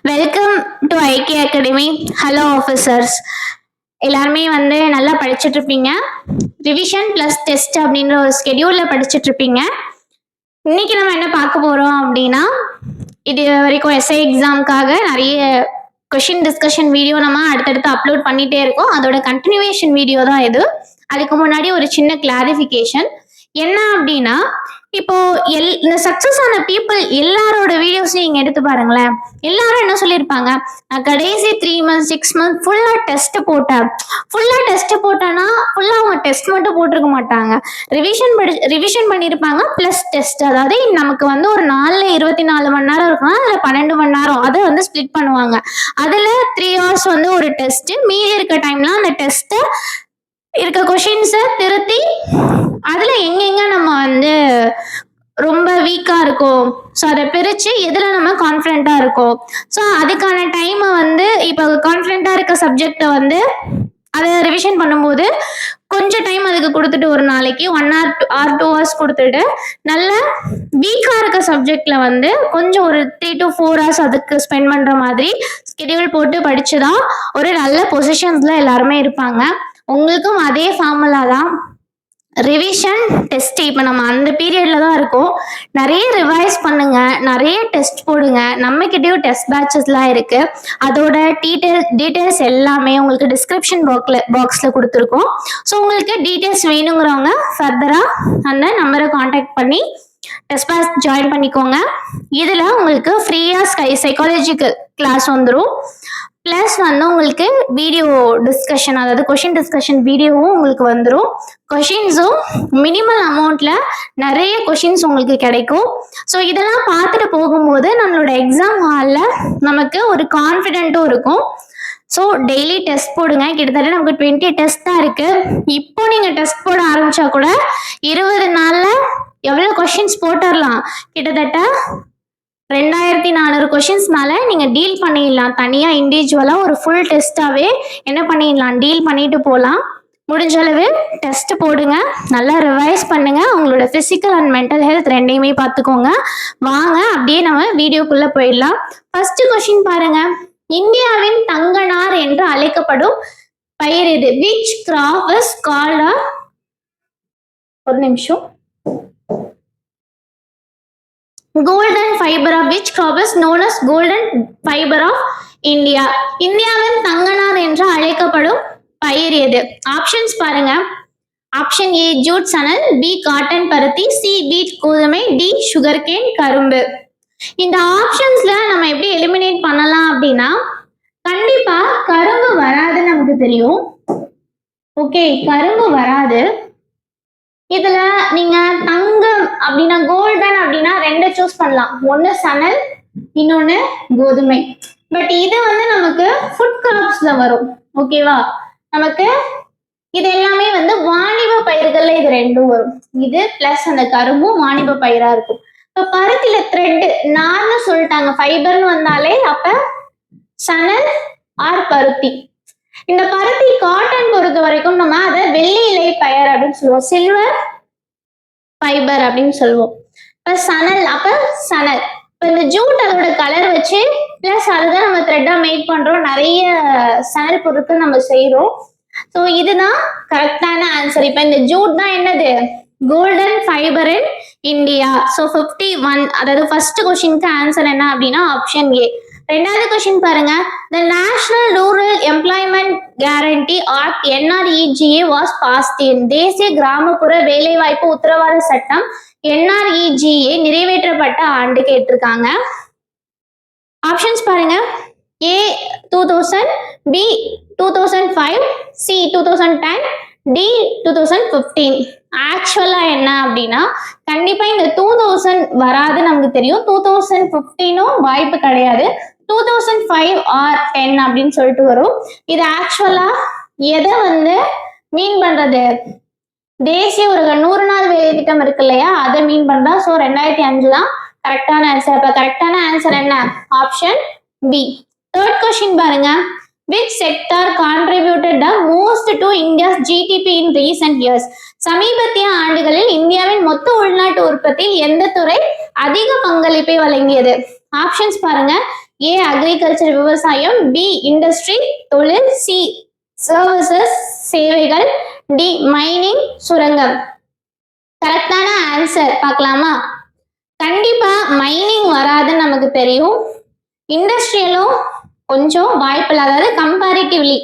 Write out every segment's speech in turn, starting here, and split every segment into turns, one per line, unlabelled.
Welcome to IK academy. Hello officers, எல்லாருமே நல்லா படிச்சுட்டு இருப்பீங்க. ரிவிஷன் ப்ளஸ் டெஸ்ட் அப்படின்ற ஒரு ஸ்கெடியூலில் படிச்சுட்டு இருப்பீங்க. இன்னைக்கு நம்ம என்ன பார்க்க போகிறோம் அப்படின்னா, இது வரைக்கும் எஸ்ஐ எக்ஸாமுக்காக நிறைய கொஷின் டிஸ்கஷன் வீடியோ நம்ம அடுத்தடுத்து அப்லோட் பண்ணிகிட்டே இருக்கோம். அதோட கண்டினியூவேஷன் வீடியோ தான் இது. அதுக்கு முன்னாடி ஒரு சின்ன கிளாரிஃபிகேஷன் என்ன அப்படின்னா, இப்போ இந்த சக்சஸ் ஆன பீப்புள் எல்லாரோட வீடியோஸையும் நீங்க எடுத்து பாருங்களேன். எல்லாரும் என்ன சொல்லியிருப்பாங்க, நான் கடைசி 3 months 6 months ஃபுல்லா டெஸ்ட் போட்டேன். ஃபுல்லா டெஸ்ட் போட்டேன்னா ஃபுல்லா அவங்க டெஸ்ட் மட்டும் போட்டிருக்க மாட்டாங்க, ரிவிஷன் பண்ணியிருப்பாங்க பிளஸ் டெஸ்ட். அதாவது நமக்கு ஒரு நாள்ல 24 மணி நேரம் இருக்குன்னா அதுல 12 மணி நேரம் அதை ஸ்பிளிட் பண்ணுவாங்க. அதுல 3 hours ஒரு டெஸ்ட், மீதி இருக்க டைம்லாம் அந்த டெஸ்ட் இருக்க கொஷின்ஸை திருத்தி அதுல எங்கெங்க நம்ம ரொம்ப வீக்கா இருக்கும், ஸோ அதை பிரிச்சு எதுல நம்ம கான்ஃபிடென்ட்டா இருக்கோம், ஸோ அதுக்கான டைமை இப்போ கான்ஃபிடென்ட்டா இருக்க சப்ஜெக்டை அதை ரிவிஷன் பண்ணும்போது கொஞ்சம் டைம் அதுக்கு கொடுத்துட்டு ஒரு நாளைக்கு 1 or 2 hours கொடுத்துட்டு, நல்ல வீக்கா இருக்க சப்ஜெக்ட்ல கொஞ்சம் ஒரு 3 to 4 hours அதுக்கு ஸ்பெண்ட் பண்ற மாதிரி ஸ்கெடியூல் போட்டு படிச்சுதான் ஒரு நல்ல பொசிஷன்ஸ்ல எல்லாருமே இருப்பாங்க. உங்களுக்கும் அதே ஃபார்முலா தான். ரிவிஷன் டெஸ்ட் இப்போ நம்ம அந்த பீரியட்ல தான் இருக்கோம். நிறைய ரிவைஸ் பண்ணுங்க, நிறைய டெஸ்ட் போடுங்க. நம்மக்கிட்டேயும் டெஸ்ட் பேட்சஸ்லாம் இருக்கு. அதோட டீட்டெயில்ஸ் எல்லாமே உங்களுக்கு டிஸ்கிரிப்ஷன் பாக்ஸ்ல கொடுத்துருக்கோம். ஸோ உங்களுக்கு டீட்டெயில்ஸ் வேணுங்கிறவங்க ஃபர்தரா அந்த நம்பரை கான்டாக்ட் பண்ணி டெஸ்ட் பேட்ச் ஜாயின் பண்ணிக்கோங்க. இதுல உங்களுக்கு ஃப்ரீயா சைக்காலஜிக்கல் கிளாஸ் வந்துடும். பிளஸ் உங்களுக்கு வீடியோ டிஸ்கஷன், அதாவது கொஷின் டிஸ்கஷன் வீடியோவும் உங்களுக்கு வந்துடும். கொஷின்ஸும் மினிமல் அமௌண்ட்ல நிறைய கொஷின்ஸ் உங்களுக்கு கிடைக்கும். ஸோ இதெல்லாம் பார்த்துட்டு போகும்போது நம்மளோட எக்ஸாம் ஹாலில் நமக்கு ஒரு கான்ஃபிடென்ட்டும் இருக்கும். ஸோ டெய்லி டெஸ்ட் போடுங்க. கிட்டத்தட்ட நமக்கு 20 டெஸ்ட் தான் இருக்கு. இப்போ நீங்க டெஸ்ட் போட ஆரம்பிச்சா கூட 20 நாள்ல எவ்வளவு கொஷின்ஸ் போட்டுடலாம், கிட்டத்தட்ட 2400 கொஷின்ஸ் மேல நீங்க டீல் பண்ணிடலாம். தனியா இண்டிவிஜுவலா ஒரு ஃபுல் டெஸ்டாவே என்ன பண்ணிடலாம், டீல் பண்ணிட்டு போகலாம். முடிஞ்ச அளவு டெஸ்ட் போடுங்க, நல்லா ரிவைஸ் பண்ணுங்க. உங்களோட பிசிக்கல் அண்ட் மென்டல் ஹெல்த் ரெண்டையுமே பார்த்துக்கோங்க. வாங்க அப்படியே நம்ம வீடியோக்குள்ள போயிடலாம். ஃபர்ஸ்ட் கொஸ்டின் பாருங்க. இந்தியாவின் தங்கனார் என்று அழைக்கப்படும் பயிர் இது. விச் கிராப் இஸ் கால்ட் ஒரு நிமிஷம். Golden fiber of which crop is known as golden fiber of India? இந்தியாவின் தங்கனார் என்று அழைக்கப்படும் பயிர் எது? ஆப்ஷன்ஸ் பாருங்க. ஆப்ஷன் ஏ ஜூட் சணல், பி காட்டன் பருத்தி, சி வீட் கோதுமை, டி சுகர் கேன் கரும்பு. இந்த ஆப்ஷன்ஸ்ல நம்ம எப்படி எலிமினேட் பண்ணலாம் அப்படின்னா, கண்டிப்பா கரும்பு வராதுன்னு நமக்கு தெரியும். ஓகே, கரும்பு வராது. இதுல நீங்க தங்கம் அப்படின்னா கோல்டன் அப்படின்னா 2 சூஸ் பண்ணலாம். ஒன்னு சணல், இன்னொன்னு கோதுமை. பட் இது நமக்கு ஃபுட் கிராப்ஸ்ல வரும். ஓகேவா, நமக்கு இது எல்லாமே வாணிப பயிர்கள்ல இது 2 வரும். இது பிளஸ் அந்த கரும்பும் வாணிப பயிரா இருக்கும். இப்ப பருத்தில த்ரெட் நார்னு சொல்லிட்டாங்க, ஃபைபர்னு வந்தாலே அப்ப சணல் ஆர் பருத்தி. இந்த பருத்தி காட்டன் பொறுத்த வரைக்கும் நம்ம அதை வெள்ளி இலை பயிர் அப்படின்னு சொல்லுவோம், சில்வர் ஃபைபர் அப்படின்னு சொல்லுவோம். இப்ப சணல், அப்ப சணல். இப்ப இந்த ஜூட் அதோட கலர் வச்சு பிளஸ் அதுதான் நம்ம த்ரெட்டா மேக் பண்றோம். நிறைய சணல் பொருட்கள் நம்ம செய்யறோம். ஸோ இதுதான் கரெக்டான ஆன்சர். இப்ப இந்த ஜூட் தான் என்னது, golden fibre in India. So 51, அதாவது ஃபர்ஸ்ட் கொஸ்டினுக்கு ஆன்சர் என்ன அப்படின்னா ஆப்ஷன் ஏ. ரெண்டாவது கொஸ்டின் பாருங்க. The National Rural Employment Guarantee Act NREGA was passed in. தேசிய கிராமப்புற வேலைவாய்ப்பு உத்தரவாத சட்டம் NREGA நிறைவேற்றப்பட்ட ஆண்டு கேட்டிருக்காங்க. ஆப்ஷன்ஸ் பாருங்க. A 2000, B 2005, C 2010, D 2015. ஆக்சுவலா என்ன அப்படின்னா, கண்டிப்பா இந்த 2000 வராது நமக்கு தெரியும். 2015 வாய்ப்பு கிடையாது. 2005 ஆர் 10 அப்படின்னு சொல்லிட்டு வரும். இது ஆக்சுவலா எதை மீன் பண்றது, தேசிய ஒரு 100 நாள் வேலை திட்டம் இருக்கு இல்லையா, அதை மீன் பண்றா. ஸோ 2005 தான் கரெக்டான ஆன்சர். அப்ப கரெக்டான ஆன்சர் என்ன, ஆப்ஷன் பி. தேர்ட் கொஸ்டின் பாருங்க. Which sector contributed the most to India's GDP in recent years? சமீபத்திய ஆண்டுகளில் இந்தியாவின் மொத்த உள்நாட்டு உற்பத்தியில் எந்த துறை அதிக பங்களிப்பை வழங்கியது? ஆப்ஷன்ஸ் பாருங்க. ஏ அக்ரிகல்ச்சர் விவசாயம், பி இண்டஸ்ட்ரி தொழில், சி சர்வீசஸ் சேவைகள், டி மைனிங் சுரங்கம். கரெக்டான ஆன்சர் பார்க்கலாமா? கண்டிப்பா மைனிங் வராதுன்னு நமக்கு தெரியும். இண்டஸ்ட்ரியலும் கொஞ்சம் வாய்ப்பில்லை, அதாவது கம்பேரிட்டிவ்லி.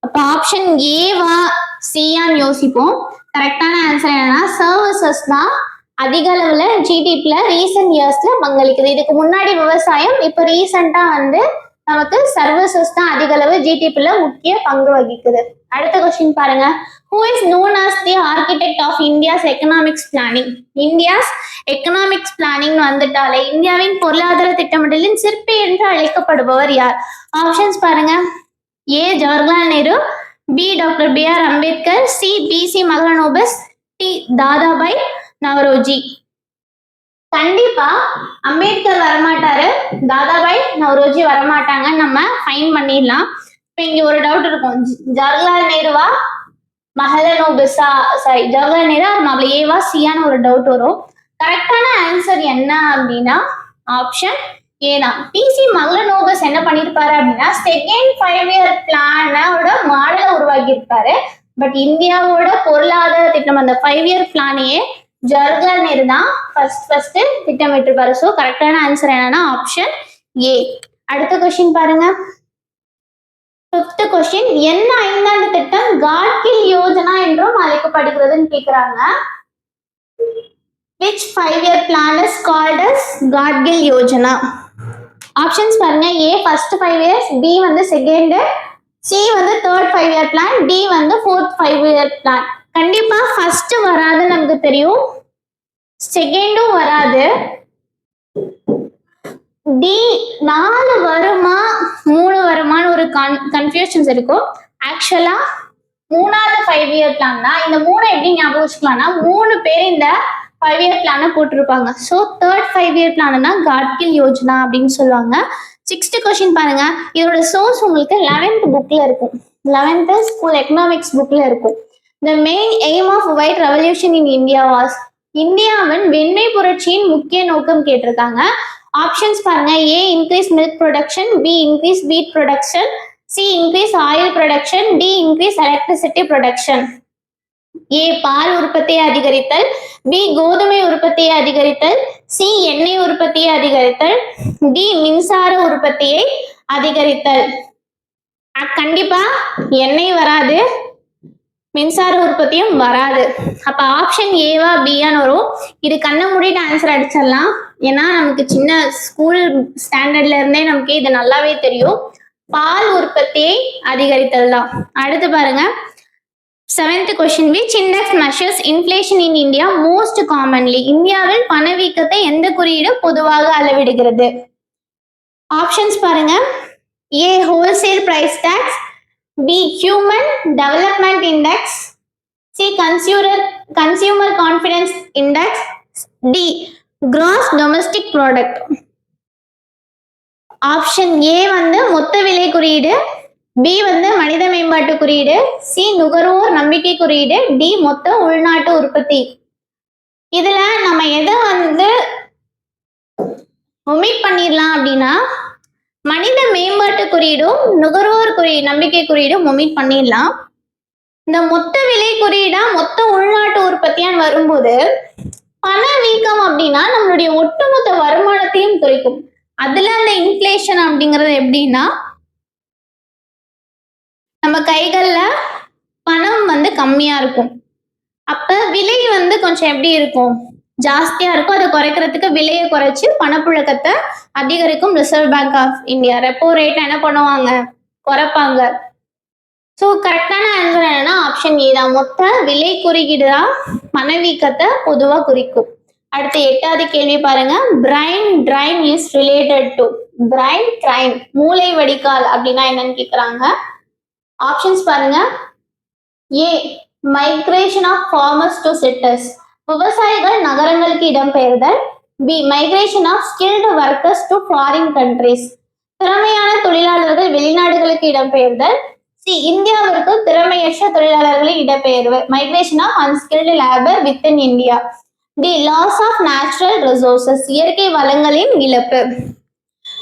அப்ப ஆப்ஷன் ஏவா சியான்னு யோசிப்போம். கரெக்டான ஆன்சர் என்னன்னா சர்வீசஸ் தான் அதிக அளவுல ஜிடிபில ரீசெண்ட் இயர்ஸ்ல பங்களிக்குது. இதுக்கு முன்னாடி விவசாயம், இப்ப ரீசெண்டா நமக்கு சர்வீசஸ் தான் அதிக அளவு ஜிடிபில முக்கிய பங்கு வகிக்குது. அடுத்த கொஸ்டின் பாருங்க. Who is known as the architect of India's economics planning? India's economics planning வந்துட்டாலே இந்தியாவின் பொருளாதார திட்டமிடலின் சிற்பி என்று அழைக்கப்படுபவர் யார்? ஆப்ஷன்ஸ் பாருங்க. A Jawaharlal Nehru, B doctor B.R. Ambedkar, C B.C. Mahalanobis, D Dadabhai Naoroji. கண்டிப்பா அம்பேத்கர் வரமாட்டாரு, தாதாபாய் நவரோஜி வரமாட்டாங்க, நம்ம ஃபைன் பண்ணிடலாம். இப்ப இங்க ஒரு டவுட் இருக்கும், ஜவஹர்லால் நேருவா மஹலனோபிஸா, சாரி ஜவஹர்லால் நேரு மாப்பிள்ள ஏவா சியான்னு ஒரு டவுட் வரும். கரெக்டான ஆன்சர் என்ன அப்படின்னா ஆப்ஷன் ஏ தான். பிசி மஹலனோபிஸ் என்ன பண்ணிருப்பாரு அப்படின்னா செகண்ட் 5 இயர் பிளானோட மாடலை உருவாக்கி இருப்பாரு. பட் இந்தியாவோட பொருளாதார திட்டம் அந்த 5 இயர் பிளானையே ஜவஹர்லால் நேரு தான் ஃபர்ஸ்ட் திட்டமிட்டிருப்பாரு. ஸோ கரெக்டான ஆன்சர் என்னன்னா ஆப்ஷன் ஏ. அடுத்த கொஸ்டின் பாருங்க. 5th question. என்ன 5ஆண்டு திட்டம் காட்கில் யோஜனா என்றும் அழைக்கப்படுகிறதுன்னு கேக்குறாங்க. Which 5-year plan is called as Gadgil Yojana? Options பாருங்க. A first 5 years, B second, C third 5 year plan, D fourth 5 year plan. கண்டிப்பா ஃபர்ஸ்ட் வராதுன்னு நமக்கு தெரியும், செகண்டும் வராது, டி 4 வருமா 3 வருமானு ஒரு கன்ஃபியூஷன்ஸ் இருக்கும். ஆக்சுவலா 3வது 5 இயர் பிளான் தான். இந்த 3 எப்படி ஞாபகம் வச்சுக்கலாம்னா 3 பேர் இந்த 5 இயர் பிளான போட்டிருப்பாங்க. ஸோ தேர்ட் 5 இயர் பிளான் தான் காட்கில் யோஜனா அப்படின்னு சொல்லுவாங்க. 6th கொஸ்டின் பாருங்க. இதோட சோர்ஸ் உங்களுக்கு 11th புக்ல இருக்கும், 11th ஸ்கூல் எக்கனாமிக்ஸ் புக்ல இருக்கும். The main aim of white revolution in India was. இந்தியாவின் வெண்மை புரட்சியின் முக்கிய நோக்கம் கேட்டிருக்காங்க. ஆப்ஷன்ஸ் பாருங்க. A increase milk production, B increase wheat production, C increase oil production, D increase electricity production. A பால் உற்பத்தியை அதிகரித்தல், பி கோதுமை உற்பத்தியை அதிகரித்தல், சி எண்ணெய் உற்பத்தியை அதிகரித்தல், டி மின்சார உற்பத்தியை அதிகரித்தல். கண்டிப்பா எண்ணெய் வராது, மின்சார உற்பத்தியும் வராது. அப்ப ஆப்ஷன் ஏவா பியான்னு வரும். இது கண்ணை மூடிட்டு ஆன்சர் அடிச்சிடலாம், ஏன்னா நமக்கு சின்ன ஸ்கூல் ஸ்டாண்டர்ட்ல இருந்தே நமக்கு இது நல்லாவே தெரியும். பால் உற்பத்தியை அதிகரித்தல் தான். அடுத்து பாருங்க. 7th question. which index measures inflation in India most commonly? இந்தியாவில் பணவீக்கத்தை எந்த குறியீடு பொதுவாக அளவிடுகிறது? ஆப்ஷன்ஸ் பாருங்க. A wholesale price tax, B human development index, C consumer confidence index, D gross domestic product. Option A மொத்த விலை குறியீடு, பி மனித மேம்பாட்டு குறியீடு, சி நுகர்வோர் நம்பிக்கை குறியீடு, டி மொத்த உள்நாட்டு உற்பத்தி. இதுல நம்ம எதை ஒமிட் பண்ணிடலாம் அப்படின்னா மனித மேம்பாட்டு குறியீடும் நுகர்வோர் நம்பிக்கை குறியீடும் ஒமிட் பண்ணிடலாம். இந்த மொத்த விலை குறியீடா மொத்த உள்நாட்டு உற்பத்தியான்னு வரும்போது பணவீக்கம் அப்படின்னா நம்மளுடைய ஒட்டுமொத்த வருமானத்தையும் குறைக்கும். அதுல அந்த இன்ஃப்ளேஷன் அப்படிங்கிறது எப்படின்னா நம்ம கைகள்ல பணம் கம்மியா இருக்கும், அப்ப விலை கொஞ்சம் எப்படி இருக்கும், ஜாஸ்தியா இருக்கும். அதை குறைக்கிறதுக்கு விலையை குறைச்சு பணப்புழக்கத்தை அதிகரிக்கும் Reserve Bank of India. Repo rate என்ன பண்ணுவாங்க, குறைப்பாங்க. ஸோ கரெக்டான ஆன்சர் என்னன்னா ஆப்ஷன் ஏ தான். மொத்த விலை குறியீடு தான் பணவீக்கத்தை பொதுவா குறிக்கும். அடுத்து 8வது கேள்வி பாருங்க. Brain drain is related to. Brain drain மூளை வடிகால் அப்படின்னா என்னன்னு கேக்குறாங்க. ஆப்ஷன்ஸ் பாருங்க. A migration of farmers to cities, விவசாயிகள் நகரங்களுக்கு இடம்பெயர்தல், B migration of skilled workers to foreign countries, திறமையான தொழிலாளர்கள் வெளிநாடுகளுக்கு இடம்பெயர்தல், சி இந்தியாவிற்கு திறமையற்ற தொழிலாளர்களின் இடம்பெயர்வு, migration of unskilled labour with in India, the loss of natural resources, இயற்கை வளங்களின் இழப்பு.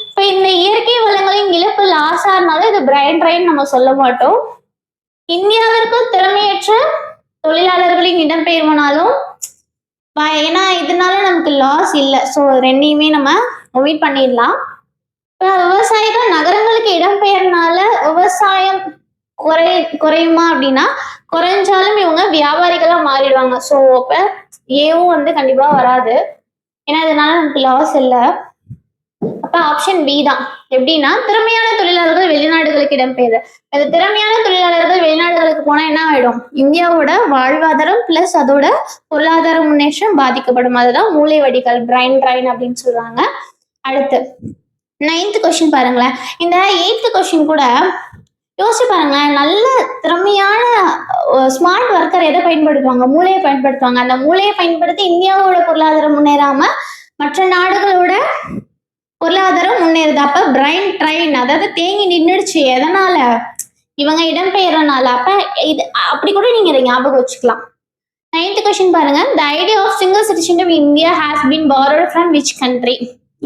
இப்ப இந்த இயற்கை இழப்பு லாஸா இருந்தாலும் இது பிரைன் ட்ரைன் நம்ம சொல்ல மாட்டோம். இந்தியாவிற்கு திறமையற்ற தொழிலாளர்களின் இடம்பெயர்வுனாலும் ஏன்னா இதனால நமக்கு லாஸ் இல்லை. ஸோ ரெண்டையுமே நம்ம ஒமிட் பண்ணிடலாம். இப்போ விவசாயிகள் நகரங்களுக்கு இடம்பெயர்னால விவசாயம் குறையுமா அப்படின்னா குறைஞ்சாலும் இவங்க வியாபாரிகளா மாறிடுவாங்க. ஸோ அப்ப ஏவும் வந்து கண்டிப்பா வராது, ஏன்னா இதனால நமக்கு லாஸ் இல்லை. அப்ப ஆப்ஷன் பி தான். எப்படின்னா திறமையான தொழிலாளர்கள் வெளிநாடுகளுக்கு இடம்பெயர். அது திறமையான தொழிலாளர்கள் வெளிநாடுகளுக்கு போனா என்ன ஆயிடும், இந்தியாவோட வாழ்வாதாரம் பிளஸ் அதோட பொருளாதார முன்னேற்றம் பாதிக்கப்படும். அதுதான் மூளை வடிகால், பிரைன் ட்ரைன் அப்படின்னு சொல்றாங்க. அடுத்து 9th கொஸ்டின் பாருங்களேன். இந்த 8th கொஸ்டின் கூட யோசிச்சு பாருங்களேன். நல்ல திறமையான ஸ்மார்ட் ஒர்க்கர் எதை பயன்படுத்துவாங்க, மூளையை பயன்படுத்துவாங்க. அந்த மூளையை பயன்படுத்தி இந்தியாவோட பொருளாதாரம் முன்னேறாம மற்ற நாடுகளோட பொருளாதாரம் முன்னேறுது. அப்ப பிரைன் ட்ரைன், அதாவது தேங்கி நின்றுடுச்சு. எதனால, இவங்க இடம்பெயர்றனால. அப்ப இது அப்படி கூட நீங்க இதை ஞாபகம் வச்சுக்கலாம். 9th கொஸ்டின் பாருங்க. The idea of single citizenship in India has been borrowed from which country?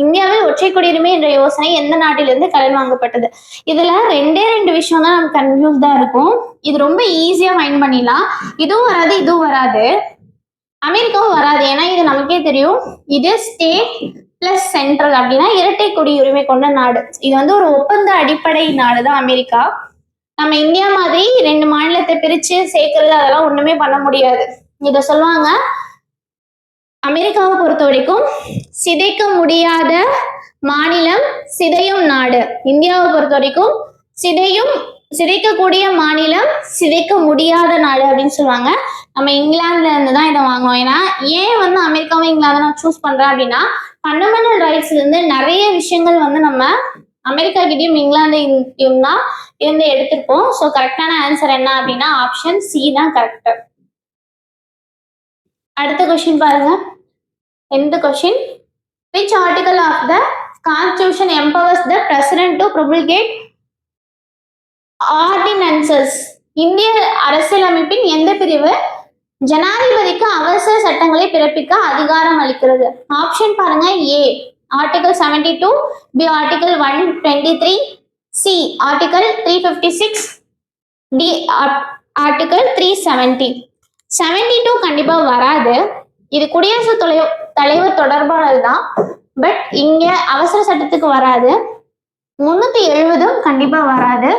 இந்தியாவில் ஒற்றை குடியுரிமை என்ற யோசனை எந்த நாட்டிலிருந்து கடன் வாங்கப்பட்டது? இதுல ரெண்டு விஷயம் தான் நமக்கு கன்ஃபியூஸ்டா இருக்கும். இது ரொம்ப ஈஸியா மைண்ட் பண்ணிடலாம். இதுவும் வராது, இதுவும் வராது, அமெரிக்காவும் வராது. ஏன்னா இது நமக்கே தெரியும், இது ஸ்டேட் பிளஸ் சென்ட்ரல் அப்படின்னா இரட்டை குடியுரிமை கொண்ட நாடு. இது வந்து ஒரு ஒப்பந்த அடிப்படை நாடு தான் அமெரிக்கா. நம்ம இந்தியா மாதிரி 2 மாநிலத்தை பிரிச்சு சேர்க்கறது அதெல்லாம் ஒண்ணுமே பண்ண முடியாது. இத சொல்லுவாங்க, அமெரிக்காவை பொறுத்த வரைக்கும் சிதைக்க முடியாத மாநிலம் சிதையும் நாடு. இந்தியாவை பொறுத்த வரைக்கும் சிதைக்கக்கூடிய மாநிலம் சிதைக்க முடியாத நாடு அப்படின்னு சொல்லுவாங்க. நம்ம இங்கிலாந்துல இருந்து தான் இதை வாங்குவோம். ஏன்னா ஏன் வந்து அமெரிக்காவும் இங்கிலாந்து நான் சூஸ் பண்றேன் அப்படின்னா, ஃபண்டமெண்டல் ரைட்ஸ்ல இருந்து நிறைய விஷயங்கள் வந்து நம்ம அமெரிக்கா கிட்டயும் இங்கிலாந்தையும் தான் இருந்து எடுத்திருப்போம். ஸோ கரெக்டான ஆன்சர் என்ன அப்படின்னா ஆப்ஷன் சி தான் கரெக்ட். அடுத்த கொஸ்டின் பாருங்க. 10th question. Which article of the Constitution empowers the President to promulgate ordinances? இந்திய அரசியலமைப்பின் எந்த பிரிவு ஜனாதிபதிக்கு அவசர சட்டங்களை பிறப்பிக்க அதிகாரம் அளிக்கிறது? ஆப்ஷன் பாருங்க. A article 72, B article 123, C article 356, D article 370. 72 கண்டிப்பா வராது, இது குடியரசுத் தலைவர் தொடர்பானது தான். பட் இங்க அவசர சட்டத்துக்கு வராது. 370 கண்டிப்பா வராது.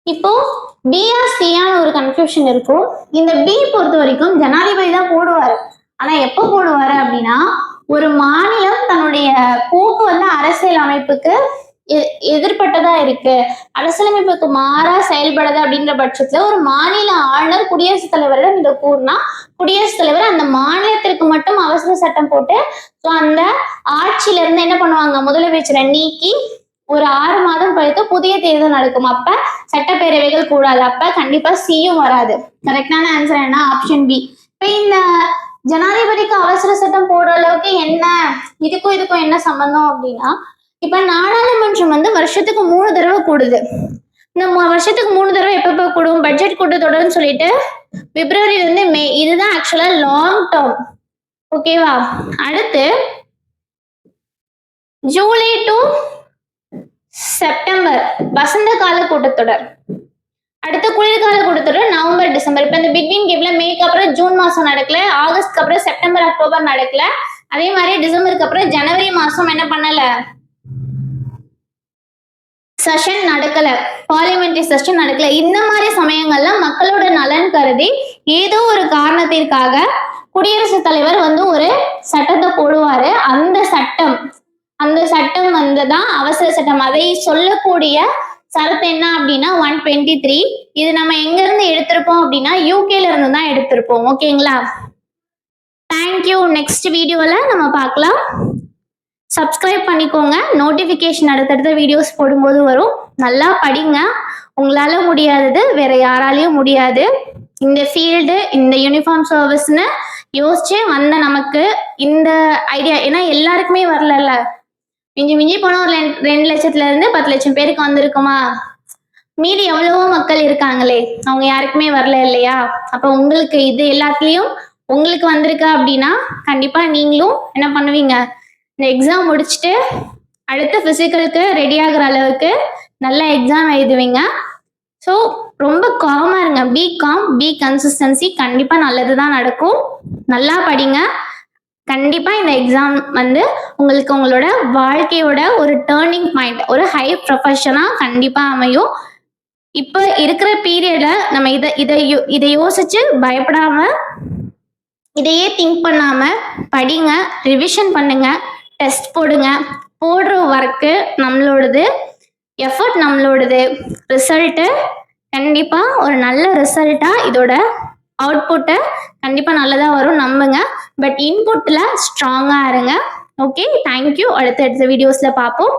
இப்போ பிஆர்சியான ஒரு கன்ஃபியூஷன் இருக்கும். இந்த பி பொறுத்த வரைக்கும் ஜனாதிபதி தான் போடுவாரு. ஆனா எப்ப போடுவாரு அப்படின்னா, ஒரு மாநிலம் தன்னுடைய போக்கு வந்து அரசியல் அமைப்புக்கு எதிர்பட்டதா இருக்கு, அரசியலமைப்புக்கு மாறா செயல்படுது அப்படின்ற பட்சத்துல ஒரு மாநில ஆளுநர் குடியரசுத் தலைவரிடம் இதை கூறினா குடியரசுத் தலைவர் அந்த மாநிலத்திற்கு மட்டும் அவசர சட்டம் போட்டு அந்த ஆட்சியில இருந்து என்ன பண்ணுவாங்க, முதலமைச்சரை நீக்கி ஒரு 6 மாதம் கழித்து புதிய தேர்தல் நடக்கும். அப்ப சட்டப்பேரவைகள் கூடாது. அப்ப கண்டிப்பா சியும் வராது. கரெக்டான ஆன்சர் என்ன ஆப்ஷன் பி. இப்ப இந்த ஜனாதிபதிக்கு அவசர சட்டம் போடுற அளவுக்கு என்ன இதுக்கும் என்ன சம்பந்தம் அப்படின்னா, இப்ப நாடாளுமன்றம் வந்து வருஷத்துக்கு 3 தடவை கூடுது. இந்த வருஷத்துக்கு 3 தடவை எப்ப கூடும், பட்ஜெட் கூட்டத்தொடர்னு சொல்லிட்டு பிப்ரவரில இருந்து மே, இதுதான் ஆக்சுவலா லாங் டேர்ம். ஓகேவா? அடுத்து ஜூலை டு செப்டம்பர் வசந்த கால கூட்டத்தொடர், அடுத்த குளிர்கால கூட்டத்தொடர் நவம்பர் டிசம்பர். இப்ப இந்த பிட்வீன் கேப்ல மேக்கு அப்புறம் ஜூன் மாசம் நடக்கல, ஆகஸ்ட்க்கு அப்புறம் செப்டம்பர் அக்டோபர் நடக்கல, அதே மாதிரி டிசம்பருக்கு அப்புறம் ஜனவரி மாசம் என்ன பண்ணல, செஷன் நடக்கல, பார்லிமெண்டரி செஷன் நடக்கல. இந்த மாதிரி சமயங்கள்ல மக்களோட நலன் கருதி ஏதோ ஒரு காரணத்திற்காக குடியரசுத் தலைவர் வந்து ஒரு சட்டத்தை போடுவாரு. அந்த சட்டம் வந்துதான் அவசர சட்டம். அதை சொல்லக்கூடிய சரத்து என்ன அப்படின்னா 123. இது நம்ம எங்க இருந்து எடுத்திருப்போம் அப்படின்னா யூகேல இருந்து தான் எடுத்திருப்போம். ஓகேங்களா? தேங்க்யூ. நெக்ஸ்ட் வீடியோல நம்ம பார்க்கலாம். சப்ஸ்கிரைப் பண்ணிக்கோங்க. நோட்டிபிகேஷன் அடுத்தடுத்த வீடியோஸ் போடும்போது வரும். நல்லா படிங்க. உங்களால முடியாதது வேற யாராலையும் முடியாது. இந்த ஃபீல்டு, இந்த யூனிஃபார்ம் சர்வீஸ்னு யோசிச்சு வந்த நமக்கு இந்த ஐடியா, ஏன்னா எல்லாருக்குமே வரல. மிஞ்சி போனா ஒரு 2 லட்சத்துல இருந்து 10 லட்சம் பேருக்கு வந்திருக்குமா? மீதி எவ்வளவோ மக்கள் இருக்காங்களே, அவங்க யாருக்குமே வரல இல்லையா? அப்ப உங்களுக்கு இது எல்லாத்துலயும் உங்களுக்கு வந்திருக்கா அப்படின்னா கண்டிப்பா நீங்களும் என்ன பண்ணுவீங்க, இந்த எக்ஸாம் முடிச்சுட்டு அடுத்த ஃபிசிக்கலுக்கு ரெடி ஆகுற அளவுக்கு நல்ல எக்ஸாம் எழுதுவீங்க. ஸோ ரொம்ப காமாக இருங்க. B calm, B consistency. கண்டிப்பாக நல்லது தான் நடக்கும். நல்லா படிங்க. கண்டிப்பாக இந்த எக்ஸாம் வந்து உங்களுக்கு உங்களோட வாழ்க்கையோட ஒரு டேர்னிங் பாயிண்ட், ஒரு ஹை ப்ரொஃபஷனாக கண்டிப்பாக அமையும். இப்போ இருக்கிற பீரியட்ல நம்ம இதை யோசிச்சு பயப்படாம, இதையே திங்க் பண்ணாம படிங்க, ரிவிஷன் பண்ணுங்க, டெஸ்ட் போடுங்க. போடுற ஒர்க்கு நம்மளோடது, எஃபர்ட் நம்மளோடது. ரிசல்ட்டு கண்டிப்பாக ஒரு நல்ல ரிசல்ட்டாக இதோட அவுட்புட்டு கண்டிப்பாக நல்லதாக வரும், நம்புங்க. பட் இன்புட்டில் ஸ்ட்ராங்காக இருங்க. Okay, thank you. அடுத்த வீடியோஸில் பார்ப்போம்.